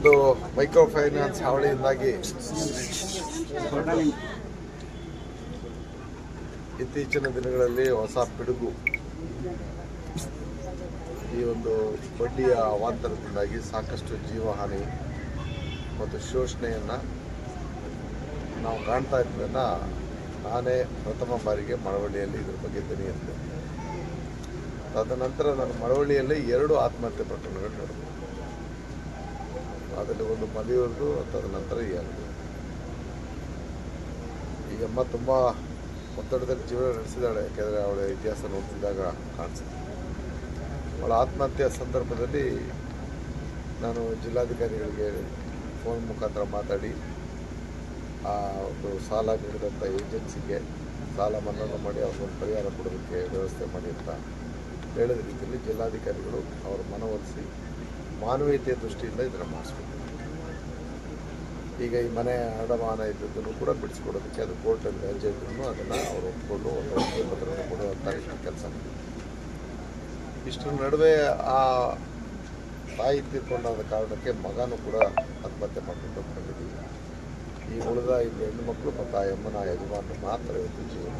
ಒಂದು micro finance ಹಾವಳಿಯಿಂದಾಗಿ ಇತ್ತೀಚಿನ ದಿನಗಳಲ್ಲಿ ಹೊಸ ಪಿಡುಗು ಈ ಒಂದು ಬಡ್ಡಿಯ ಅವಾಂತರದಿಂದಾಗಿ ಸಾಕಷ್ಟು ಜೀವಹಾನಿ ಮತ್ತು ಶೋಷಣೆಯನ್ನು ನಾವು ಕಾಣ್ತಾ ಇದ್ದನ್ನು ನಾನೇ ಪ್ರಥಮ ಬಾರಿಗೆ ಮಳವಳ್ಳಿಯಲ್ಲಿ ಇದ್ರ ಬಗ್ಗೆ ಧ್ವನಿ ಎತ್ತಿದೆ. ತದನಂತರ ನಾನು ಮಳವಳ್ಳಿಯಲ್ಲಿ 2 ಆತ್ಮಹತ್ಯೆ ಪ್ರಕರಣಗಳು ನಡೆದವು. ಅದರಲ್ಲಿ ಒಂದು ಮದುವೆಯವ್ರದ್ದು, ತದನಂತರ ಈ ಅಮ್ಮ ತುಂಬ ಒತ್ತಡದಲ್ಲಿ ಜೀವನ ನಡೆಸಿದ್ದಾಳೆ. ಯಾಕೆಂದರೆ ಅವಳ ಇತಿಹಾಸ ನೋಡ್ತಿದ್ದಾಗ ಕಾಣಿಸುತ್ತೆ. ಅವಳ ಆತ್ಮಹತ್ಯೆಯ ಸಂದರ್ಭದಲ್ಲಿ ನಾನು ಜಿಲ್ಲಾಧಿಕಾರಿಗಳಿಗೆ ಫೋನ್ ಮುಖಾಂತರ ಮಾತಾಡಿ ಆ ಒಂದು ಸಾಲ ನೀಡಿದಂಥ ಏಜೆನ್ಸಿಗೆ ಸಾಲ ಮನ್ನಾ ಮಾಡಿ ಅವ್ರಿಗೊಂದು ಪರಿಹಾರ ಕೊಡೋದಕ್ಕೆ ವ್ಯವಸ್ಥೆ ಮಾಡಿ ಅಂತ ಹೇಳಿದ ರೀತಿಯಲ್ಲಿ ಜಿಲ್ಲಾಧಿಕಾರಿಗಳು ಅವರ ಮನವೊಲಿಸಿ ಮಾನವೀಯತೆಯ ದೃಷ್ಟಿಯಿಂದ ಇದನ್ನು ಮಾಡಿಸ್ಬೇಕು. ಈಗ ಈ ಮನೆ ಅಡಮಾನ ಇದ್ದದ್ದನ್ನು ಕೂಡ ಬಿಡಿಸ್ಕೊಡೋದಕ್ಕೆ ಅದು ಕೋರ್ಟಲ್ಲಿ ರಜೆ ಇದ್ರೂ ಅದನ್ನು ಅವರು ಒಪ್ಪಿಕೊಂಡು ಒಂದು ಪತ್ರವನ್ನು ಕೊಡುವಂಥ ಕೆಲಸ ಮಾಡಿದ್ರು. ಇಷ್ಟರ ನಡುವೆ ಆ ತಾಯಿ ತೀರ್ಕೊಂಡಾದ ಕಾರಣಕ್ಕೆ ಮಗನೂ ಕೂಡ ಆತ್ಮಹತ್ಯೆ ಮಾಡಿಕೊಂಡು ಬಂದಿದ್ದೀವಿ. ಈ ಉಳಿದ 2 ಹೆಣ್ಣು ಮಕ್ಕಳು ಮತ್ತು ಆ ಅಮ್ಮನ ಯಜಮಾನರು ಮಾತ್ರ ಇವತ್ತು ಜೀವನ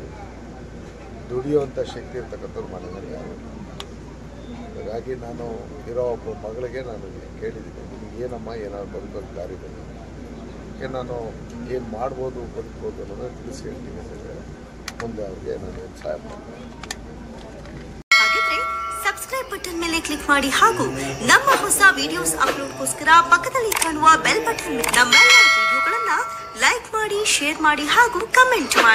ದುಡಿಯುವಂಥ ಶಕ್ತಿ ಇರ್ತಕ್ಕಂಥವ್ರು ಮನೆಯಲ್ಲಿ ಯಾರು. ಹಾಗಾಗಿ ನಾನು ಇರೋ ಒಬ್ಬ ಮಗಳಿಗೆ ನಾನು ಕೇಳಿದ್ದೀನಿ, ನಿಮಗೆ ಏನಮ್ಮ ಏನಾದ್ರು ಬದುಕೋದು ದಾರಿ ಬಂದು ನಾನು ಏನು ಮಾಡ್ಬೋದು ಬದುಕ್ಬೋದು ಅನ್ನೋದನ್ನು ತಿಳಿಸಿ ಹೇಳ್ತೀನಿ ಅಂತಂದರೆ ಮುಂದೆ ಅವ್ರಿಗೆ ನಾನು ಏನು ಸಹಾಯ ಮಾಡ್ತೀನಿ. ಹಾಗಿದ್ರೆ ಸಬ್ಸ್ಕ್ರೈಬ್ ಬಟನ್ ಮೇಲೆ ಕ್ಲಿಕ್ ಮಾಡಿ ಹಾಗೂ ನಮ್ಮ ಹೊಸ ವಿಡಿಯೋಸ್ ಅಪ್ಲೋಡ್ಗೋಸ್ಕರ ಪಕ್ಕದಲ್ಲಿ ಕಾಣುವ ಬೆಲ್ ಬಟನ್ ನಮ್ಮೆಲ್ಲ ವಿಡಿಯೋಗಳನ್ನ ಲೈಕ್ ಮಾಡಿ, ಶೇರ್ ಮಾಡಿ ಹಾಗೂ ಕಮೆಂಟ್ ಮಾಡಿ.